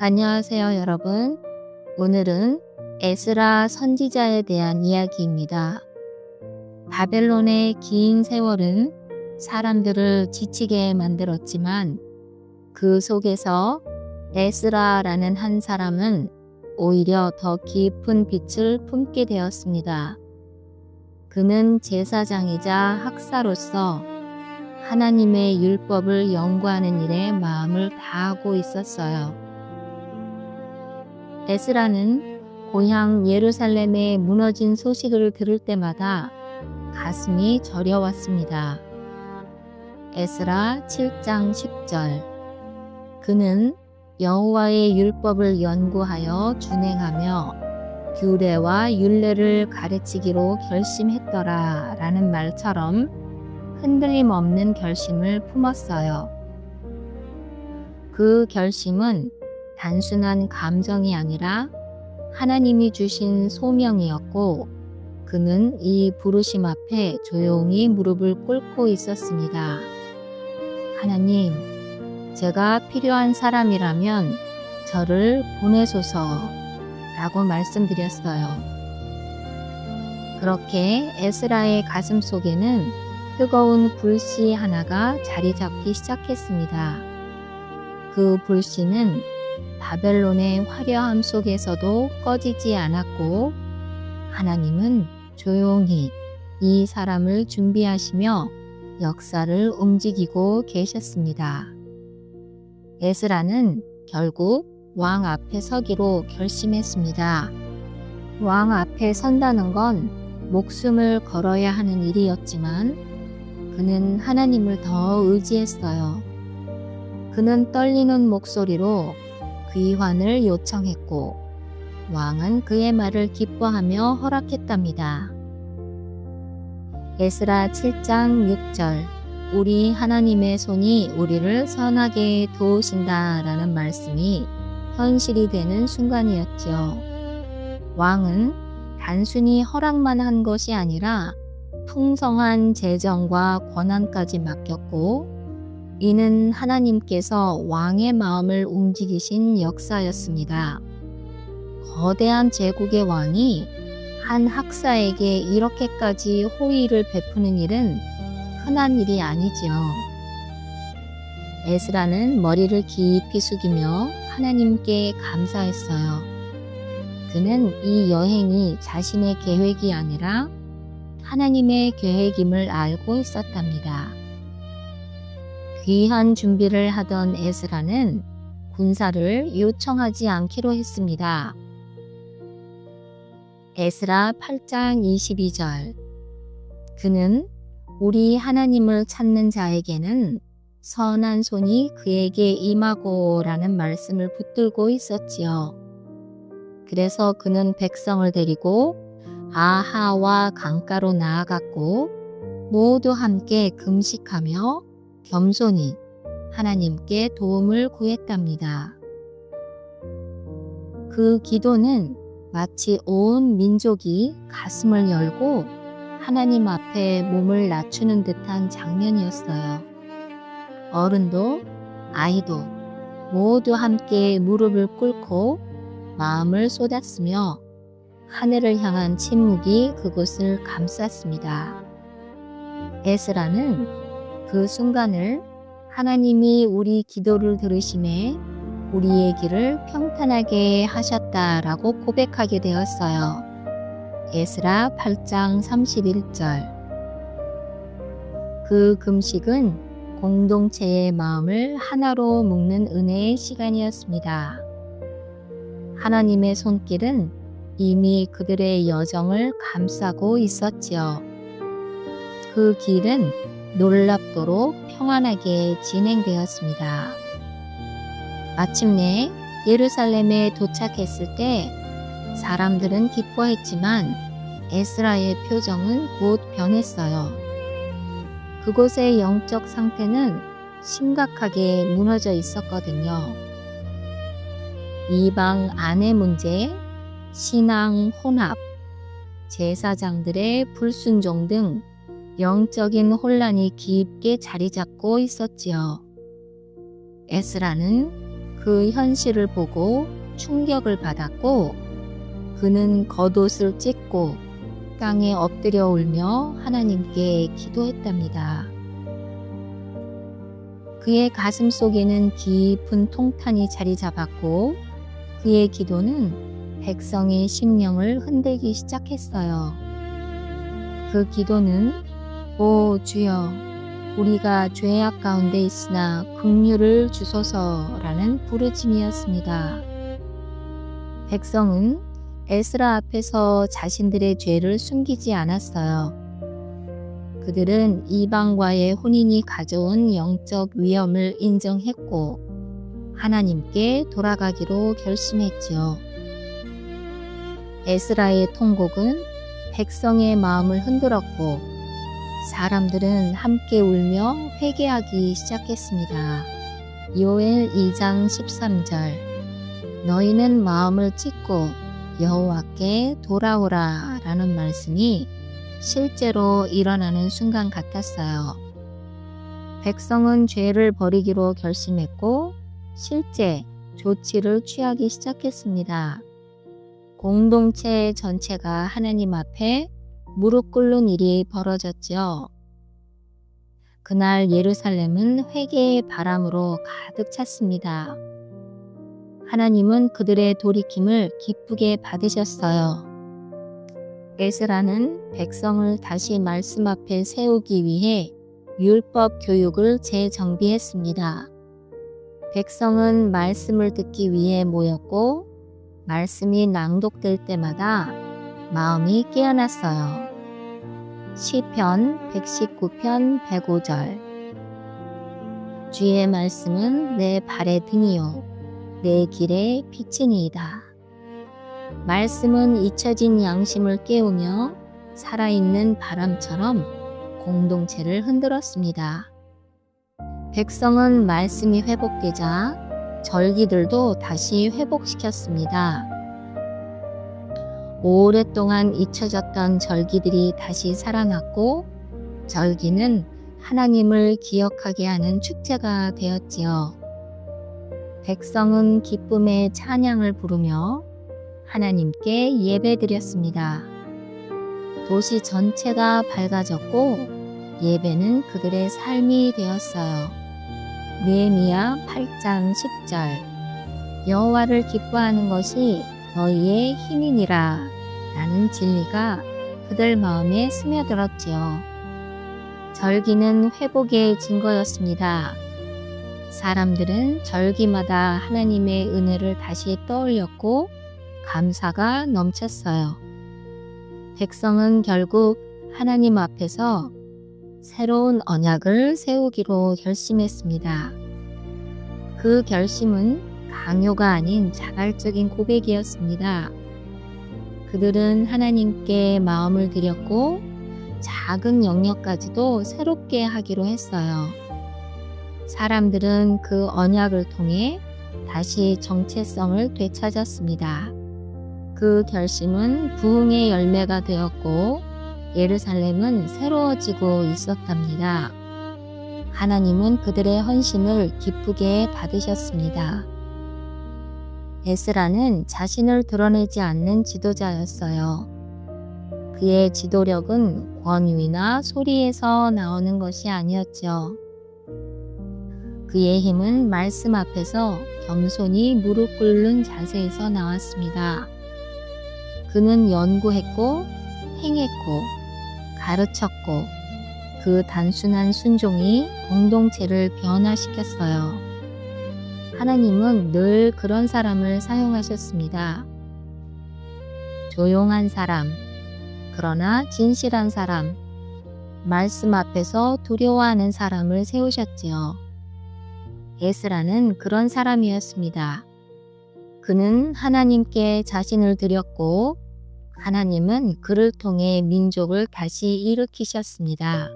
안녕하세요, 여러분. 오늘은 에스라 선지자에 대한 이야기입니다. 바벨론의 긴 세월은 사람들을 지치게 만들었지만 그 속에서 에스라라는 한 사람은 오히려 더 깊은 빛을 품게 되었습니다. 그는 제사장이자 학사로서 하나님의 율법을 연구하는 일에 마음을 다하고 있었어요. 에스라는 고향 예루살렘의 무너진 소식을 들을 때마다 가슴이 저려왔습니다. 에스라 7장 10절. 그는 여호와의 율법을 연구하여 준행하며 규례와 율례를 가르치기로 결심했더라 라는 말처럼 흔들림 없는 결심을 품었어요. 그 결심은 단순한 감정이 아니라 하나님이 주신 소명이었고, 그는 이 부르심 앞에 조용히 무릎을 꿇고 있었습니다. 하나님, 제가 필요한 사람이라면 저를 보내소서 라고 말씀드렸어요. 그렇게 에스라의 가슴 속에는 뜨거운 불씨 하나가 자리 잡기 시작했습니다. 그 불씨는 바벨론의 화려함 속에서도 꺼지지 않았고, 하나님은 조용히 이 사람을 준비하시며 역사를 움직이고 계셨습니다. 에스라는 결국 왕 앞에 서기로 결심했습니다. 왕 앞에 선다는 건 목숨을 걸어야 하는 일이었지만 그는 하나님을 더 의지했어요. 그는 떨리는 목소리로 귀환을 요청했고 왕은 그의 말을 기뻐하며 허락했답니다. 에스라 7장 6절. 우리 하나님의 손이 우리를 선하게 도우신다 라는 말씀이 현실이 되는 순간이었죠. 왕은 단순히 허락만 한 것이 아니라 풍성한 재정과 권한까지 맡겼고, 이는 하나님께서 왕의 마음을 움직이신 역사였습니다. 거대한 제국의 왕이 한 학사에게 이렇게까지 호의를 베푸는 일은 흔한 일이 아니지요. 에스라는 머리를 깊이 숙이며 하나님께 감사했어요. 그는 이 여행이 자신의 계획이 아니라 하나님의 계획임을 알고 있었답니다. 귀한 준비를 하던 에스라는 군사를 요청하지 않기로 했습니다. 에스라 8장 22절. 그는 우리 하나님을 찾는 자에게는 선한 손이 그에게 임하고 라는 말씀을 붙들고 있었지요. 그래서 그는 백성을 데리고 아하와 강가로 나아갔고 모두 함께 금식하며 겸손히 하나님께 도움을 구했답니다. 그 기도는 마치 온 민족이 가슴을 열고 하나님 앞에 몸을 낮추는 듯한 장면이었어요. 어른도 아이도 모두 함께 무릎을 꿇고 마음을 쏟았으며 하늘을 향한 침묵이 그곳을 감쌌습니다. 에스라는 그 순간을 하나님이 우리 기도를 들으심에 우리의 길을 평탄하게 하셨다라고 고백하게 되었어요. 에스라 8장 31절. 그 금식은 공동체의 마음을 하나로 묶는 은혜의 시간이었습니다. 하나님의 손길은 이미 그들의 여정을 감싸고 있었지요. 그 길은 놀랍도록 평안하게 진행되었습니다. 마침내 예루살렘에 도착했을 때 사람들은 기뻐했지만 에스라의 표정은 곧 변했어요. 그곳의 영적 상태는 심각하게 무너져 있었거든요. 이방 아내 문제, 신앙 혼합, 제사장들의 불순종 등 영적인 혼란이 깊게 자리 잡고 있었지요. 에스라는 그 현실을 보고 충격을 받았고 그는 겉옷을 찢고 땅에 엎드려 울며 하나님께 기도했답니다. 그의 가슴 속에는 깊은 통탄이 자리 잡았고 그의 기도는 백성의 심령을 흔들기 시작했어요. 그 기도는 오 주여 우리가 죄악 가운데 있으나 긍휼을 주소서라는 부르짖음이었습니다. 백성은 에스라 앞에서 자신들의 죄를 숨기지 않았어요. 그들은 이방과의 혼인이 가져온 영적 위험을 인정했고 하나님께 돌아가기로 결심했지요. 에스라의 통곡은 백성의 마음을 흔들었고 사람들은 함께 울며 회개하기 시작했습니다. 요엘 2장 13절 너희는 마음을 찢고 여호와께 돌아오라 라는 말씀이 실제로 일어나는 순간 같았어요. 백성은 죄를 버리기로 결심했고 실제 조치를 취하기 시작했습니다. 공동체 전체가 하나님 앞에 무릎 꿇는 일이 벌어졌지요. 그날 예루살렘은 회개의 바람으로 가득 찼습니다. 하나님은 그들의 돌이킴을 기쁘게 받으셨어요. 에스라는 백성을 다시 말씀 앞에 세우기 위해 율법 교육을 재정비했습니다. 백성은 말씀을 듣기 위해 모였고 말씀이 낭독될 때마다 마음이 깨어났어요. 시편 119편 105절 주의 말씀은 내 발의 등이요 내 길의 빛이니이다. 말씀은 잊혀진 양심을 깨우며 살아있는 바람처럼 공동체를 흔들었습니다. 백성은 말씀이 회복되자 절기들도 다시 회복시켰습니다. 오랫동안 잊혀졌던 절기들이 다시 살아났고 절기는 하나님을 기억하게 하는 축제가 되었지요. 백성은 기쁨의 찬양을 부르며 하나님께 예배드렸습니다. 도시 전체가 밝아졌고 예배는 그들의 삶이 되었어요. 느헤미야 8장 10절 여호와를 기뻐하는 것이 너희의 힘이니라 라는 진리가 그들 마음에 스며들었지요. 절기는 회복의 증거였습니다. 사람들은 절기마다 하나님의 은혜를 다시 떠올렸고 감사가 넘쳤어요. 백성은 결국 하나님 앞에서 새로운 언약을 세우기로 결심했습니다. 그 결심은 강요가 아닌 자발적인 고백이었습니다. 그들은 하나님께 마음을 드렸고 작은 영역까지도 새롭게 하기로 했어요. 사람들은 그 언약을 통해 다시 정체성을 되찾았습니다. 그 결심은 부흥의 열매가 되었고 예루살렘은 새로워지고 있었답니다. 하나님은 그들의 헌신을 기쁘게 받으셨습니다. 에스라는 자신을 드러내지 않는 지도자였어요. 그의 지도력은 권위나 소리에서 나오는 것이 아니었죠. 그의 힘은 말씀 앞에서 겸손히 무릎 꿇는 자세에서 나왔습니다. 그는 연구했고 행했고 가르쳤고 그 단순한 순종이 공동체를 변화시켰어요. 하나님은 늘 그런 사람을 사용하셨습니다. 조용한 사람, 그러나 진실한 사람, 말씀 앞에서 두려워하는 사람을 세우셨지요. 에스라는 그런 사람이었습니다. 그는 하나님께 자신을 드렸고 하나님은 그를 통해 민족을 다시 일으키셨습니다.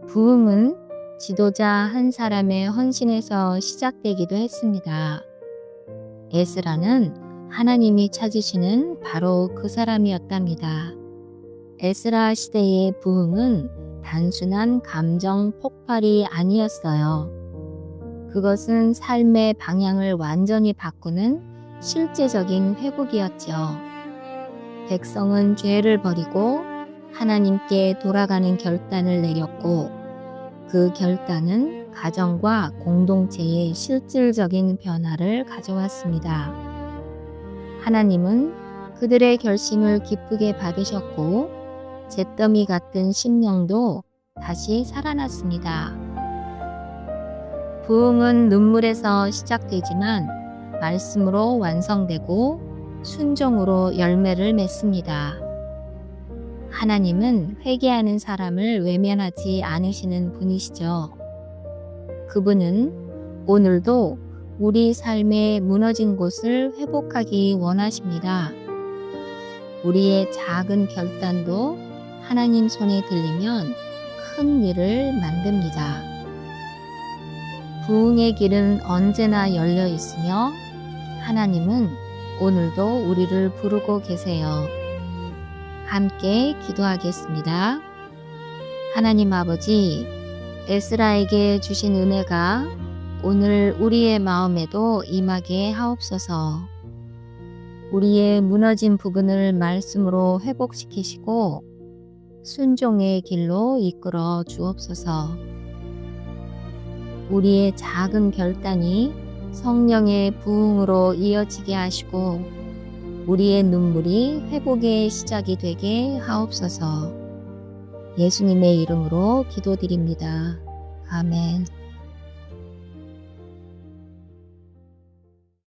부흥은 지도자 한 사람의 헌신에서 시작되기도 했습니다. 에스라는 하나님이 찾으시는 바로 그 사람이었답니다. 에스라 시대의 부흥은 단순한 감정 폭발이 아니었어요. 그것은 삶의 방향을 완전히 바꾸는 실제적인 회복이었죠. 백성은 죄를 버리고 하나님께 돌아가는 결단을 내렸고, 그 결단은 가정과 공동체에 실질적인 변화를 가져왔습니다. 하나님은 그들의 결심을 기쁘게 받으셨고, 잿더미 같은 심령도 다시 살아났습니다. 부흥은 눈물에서 시작되지만 말씀으로 완성되고 순종으로 열매를 맺습니다. 하나님은 회개하는 사람을 외면하지 않으시는 분이시죠. 그분은 오늘도 우리 삶의 무너진 곳을 회복하기 원하십니다. 우리의 작은 결단도 하나님 손에 들리면 큰 일을 만듭니다. 부흥의 길은 언제나 열려 있으며 하나님은 오늘도 우리를 부르고 계세요. 함께 기도하겠습니다. 하나님 아버지, 에스라에게 주신 은혜가 오늘 우리의 마음에도 임하게 하옵소서. 우리의 무너진 부분을 말씀으로 회복시키시고 순종의 길로 이끌어 주옵소서. 우리의 작은 결단이 성령의 부흥으로 이어지게 하시고 우리의 눈물이 회복의 시작이 되게 하옵소서. 예수님의 이름으로 기도드립니다. 아멘.